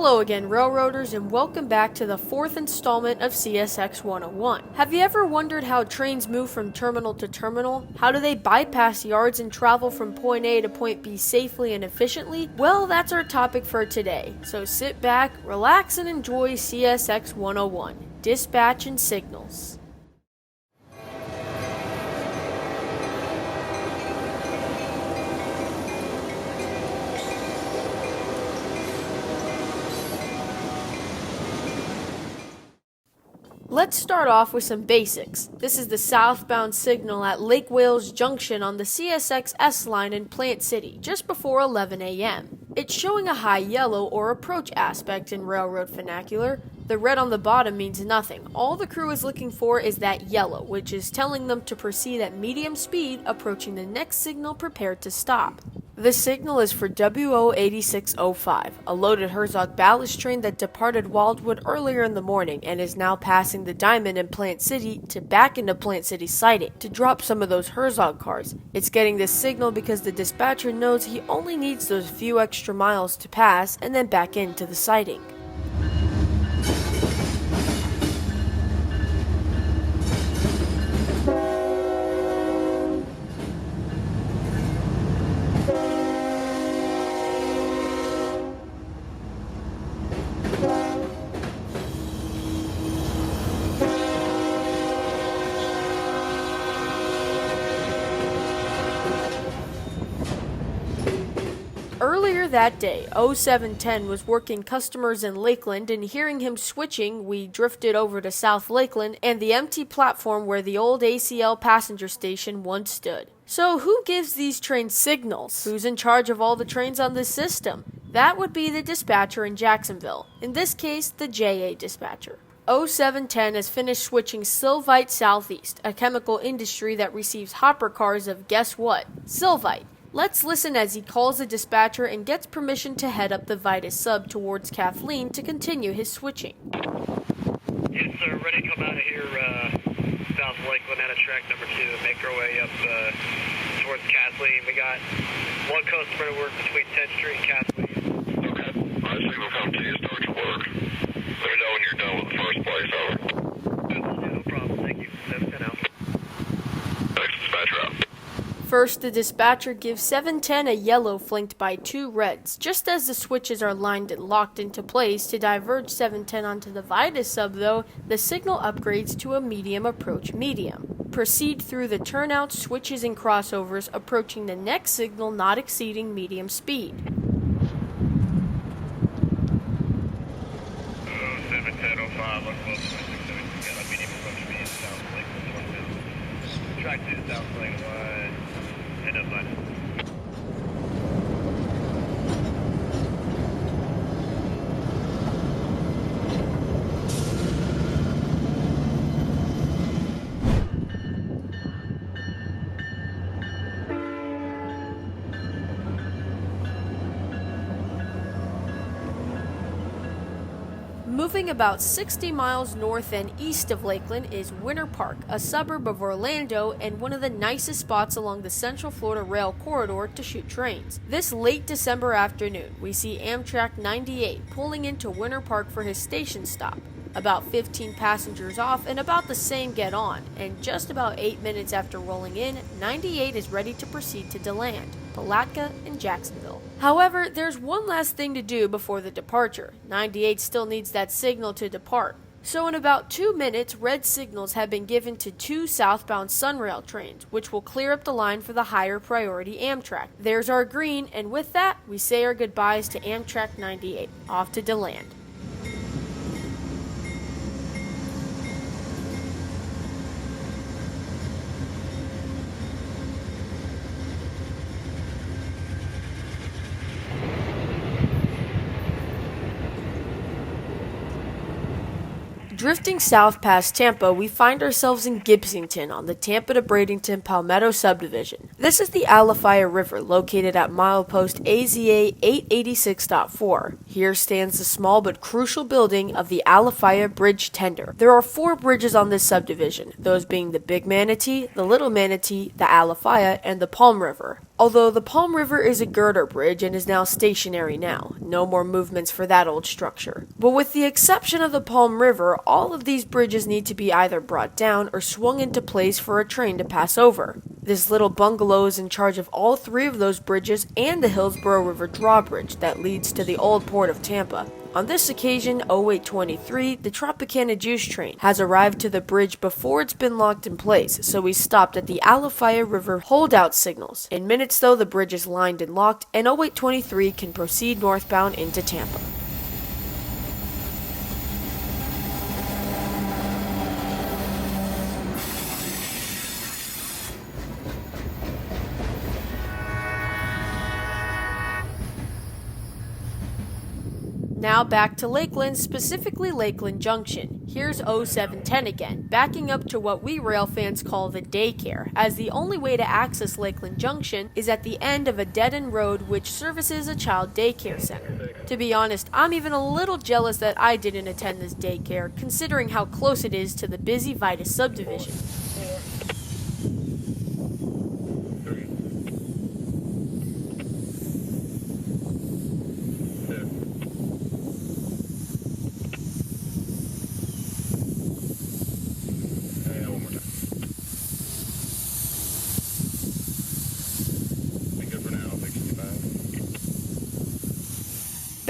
Hello again, railroaders, and welcome back to the fourth installment of CSX 101. Have you ever wondered how trains move from terminal to terminal? How do they bypass yards and travel from point A to point B safely and efficiently? Well, that's our topic for today. So sit back, relax, and enjoy CSX 101, Dispatch and Signals. Let's start off with some basics. This is the southbound signal at Lakeland Junction on the CSX S line in Plant City, just before 11 a.m. It's showing a high yellow or approach aspect in railroad vernacular. The red on the bottom means nothing. All the crew is looking for is that yellow, which is telling them to proceed at medium speed, approaching the next signal prepared to stop. The signal is for WO8605, a loaded Herzog ballast train that departed Wildwood earlier in the morning and is now passing the Diamond in Plant City to back into Plant City siding to drop some of those Herzog cars. It's getting this signal because the dispatcher knows he only needs those few extra miles to pass and then back into the siding. Earlier that day, 0710 was working customers in Lakeland, and hearing him switching, we drifted over to South Lakeland and the empty platform where the old ACL passenger station once stood. So who gives these trains signals? Who's in charge of all the trains on this system? That would be the dispatcher in Jacksonville, in this case, the JA dispatcher. 0710 has finished switching Sylvite Southeast, a chemical industry that receives hopper cars of guess what? Sylvite. Let's listen as he calls the dispatcher and gets permission to head up the Vitus sub towards Kathleen to continue his switching. Yes, sir. Ready to come out of here, South Lakeland out of track number 2 and make our way up towards Kathleen. We got one customer to work between 10th Street and Kathleen. Okay. I see we'll come to you, start your work. Let me know when you're done with the first place, over. No problem. Thank you. 710 out. Thanks, dispatcher out. First, the dispatcher gives 710 a yellow flanked by 2 reds. Just as the switches are lined and locked into place to diverge 710 onto the Vitus sub, though, the signal upgrades to a medium approach medium. Proceed through the turnouts, switches, and crossovers, approaching the next signal not exceeding medium speed. 71005, medium approach medium, South Lakeland, track 2 to South Lakeland. Head up, bud. Moving about 60 miles north and east of Lakeland is Winter Park, a suburb of Orlando and one of the nicest spots along the Central Florida Rail Corridor to shoot trains. This late December afternoon, we see Amtrak 98 pulling into Winter Park for his station stop. About 15 passengers off and about the same get on, and just about 8 minutes after rolling in, 98 is ready to proceed to DeLand, Palatka, and Jacksonville. However, there's one last thing to do before the departure. 98 still needs that signal to depart. So in about 2 minutes, red signals have been given to 2 southbound Sunrail trains, which will clear up the line for the higher priority Amtrak. There's our green, and with that, we say our goodbyes to Amtrak 98, off to DeLand. Drifting south past Tampa, we find ourselves in Gibsonton on the Tampa to Bradenton Palmetto subdivision. This is the Alifaya River, located at milepost AZA 886.4. Here stands the small but crucial building of the Alifaya Bridge Tender. There are 4 bridges on this subdivision, those being the Big Manatee, the Little Manatee, the Alifaya, and the Palm River. Although the Palm River is a girder bridge and is now stationary now. No more movements for that old structure. But with the exception of the Palm River, all of these bridges need to be either brought down or swung into place for a train to pass over. This little bungalow is in charge of all three of those bridges and the Hillsborough River drawbridge that leads to the old port of Tampa. On this occasion, 0823, the Tropicana Juice train has arrived to the bridge before it's been locked in place, so we stopped at the Alifaya River holdout signals. In minutes though, the bridge is lined and locked, and 0823 can proceed northbound into Tampa. Now back to Lakeland, specifically Lakeland Junction. Here's 0710 again, backing up to what we rail fans call the daycare, as the only way to access Lakeland Junction is at the end of a dead-end road which services a child daycare center. To be honest, I'm even a little jealous that I didn't attend this daycare, considering how close it is to the busy Vitus subdivision.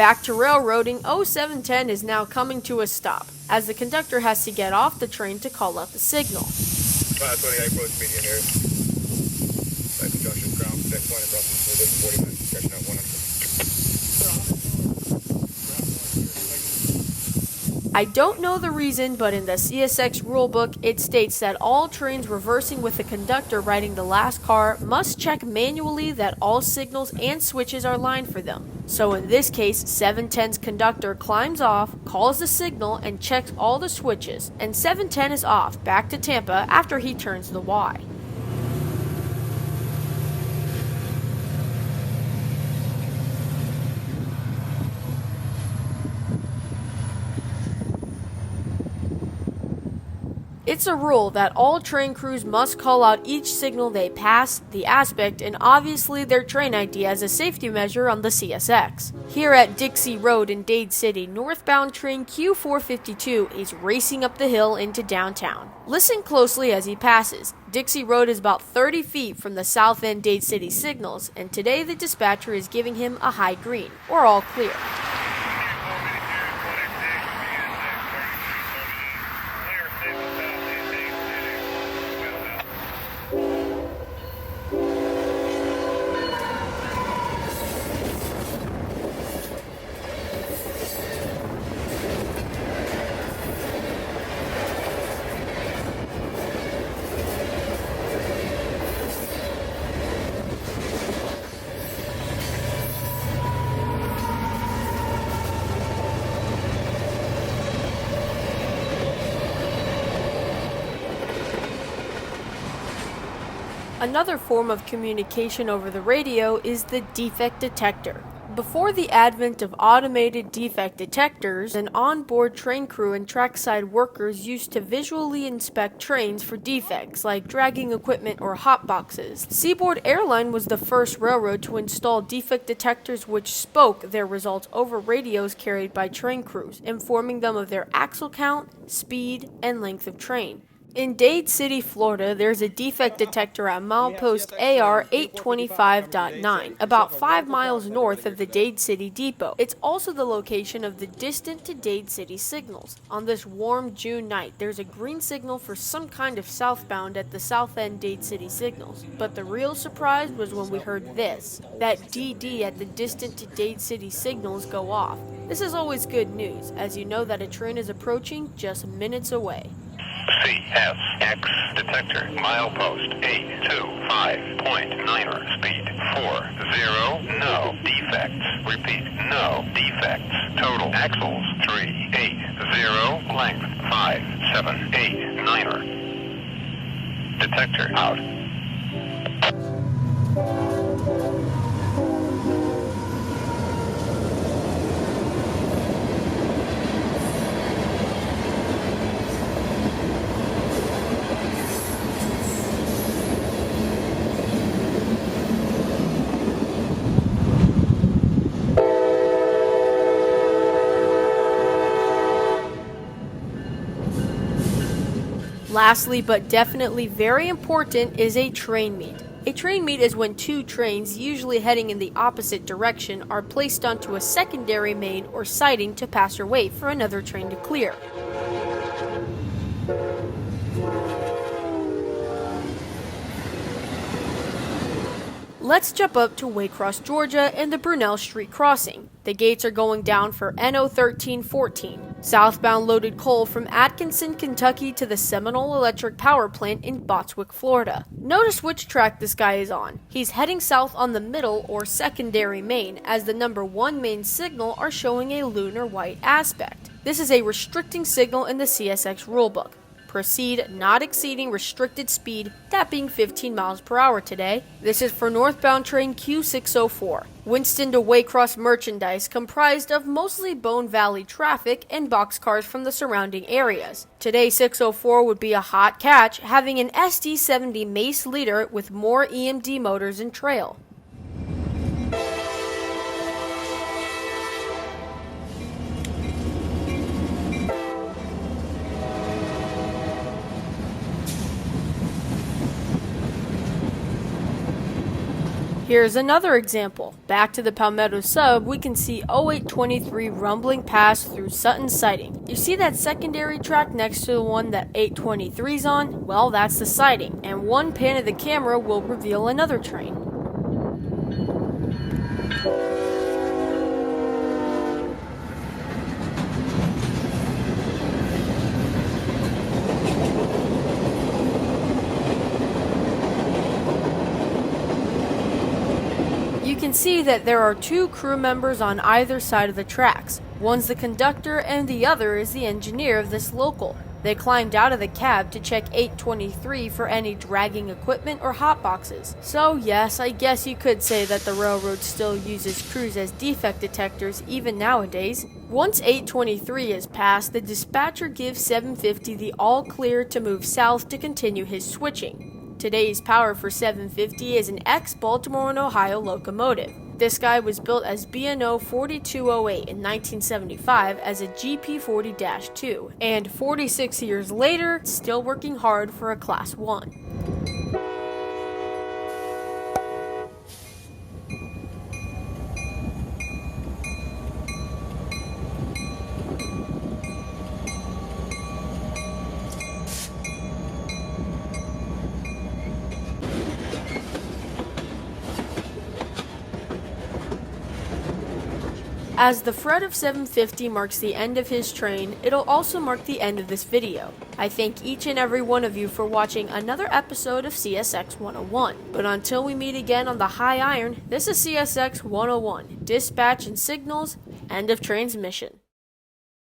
Back to railroading, 0710 is now coming to a stop, as the conductor has to get off the train to call out the signal. 28 approach median area. Lakeland Junction, ground, deck 1, approximately 40 minutes, catching up 100. I don't know the reason, but in the CSX rulebook, it states that all trains reversing with the conductor riding the last car must check manually that all signals and switches are lined for them. So in this case, 710's conductor climbs off, calls the signal, and checks all the switches, and 710 is off back to Tampa after he turns the Y. It's a rule that all train crews must call out each signal they pass, the aspect, and obviously their train ID as a safety measure on the CSX. Here at Dixie Road in Dade City, northbound train Q452 is racing up the hill into downtown. Listen closely as he passes. Dixie Road is about 30 feet from the south end Dade City signals, and today the dispatcher is giving him a high green, or all clear. Another form of communication over the radio is the defect detector. Before the advent of automated defect detectors, an onboard train crew and trackside workers used to visually inspect trains for defects like dragging equipment or hot boxes. Seaboard Airline was the first railroad to install defect detectors which spoke their results over radios carried by train crews, informing them of their axle count, speed, and length of train. In Dade City, Florida, there's a defect detector at milepost AR 825.9, about 5 miles north of the Dade City Depot. It's also the location of the distant to Dade City signals. On this warm June night, there's a green signal for some kind of southbound at the south end Dade City signals. But the real surprise was when we heard this, that DD at the distant to Dade City signals go off. This is always good news, as you know that a train is approaching just minutes away. CSX detector, milepost 825.9er, speed 40, no defects. Repeat, no defects. Total axles 380, length 578.9er. Detector out. Lastly, but definitely very important, is a train meet. A train meet is when two trains, usually heading in the opposite direction, are placed onto a secondary main or siding to pass or wait for another train to clear. Let's jump up to Waycross, Georgia and the Brunel Street crossing. The gates are going down for NO 1314, southbound loaded coal from Atkinson, Kentucky to the Seminole Electric Power Plant in Botswick, Florida. Notice which track this guy is on. He's heading south on the middle or secondary main, as the number 1 main signal are showing a lunar white aspect. This is a restricting signal in the CSX rulebook. Proceed not exceeding restricted speed, that being 15 miles per hour today. This is for northbound train Q604. Winston to Waycross merchandise comprised of mostly Bone Valley traffic and boxcars from the surrounding areas. Today 604 would be a hot catch, having an SD70 Mace leader with more EMD motors and trail. Here's another example. Back to the Palmetto sub, we can see 0823 rumbling past through Sutton siding. You see that secondary track next to the one that 823's on? Well, that's the siding, and one pan of the camera will reveal another train. You can see that there are two crew members on either side of the tracks. One's the conductor and the other is the engineer of this local. They climbed out of the cab to check 823 for any dragging equipment or hotboxes. So yes, I guess you could say that the railroad still uses crews as defect detectors even nowadays. Once 823 is passed, the dispatcher gives 750 the all clear to move south to continue his switching. Today's power for 750 is an ex-Baltimore and Ohio locomotive. This guy was built as B&O 4208 in 1975 as a GP40-2, and 46 years later, still working hard for a Class 1. As the fret of 750 marks the end of his train, it'll also mark the end of this video. I thank each and every one of you for watching another episode of CSX 101. But until we meet again on the high iron, this is CSX 101, dispatch and signals, end of transmission.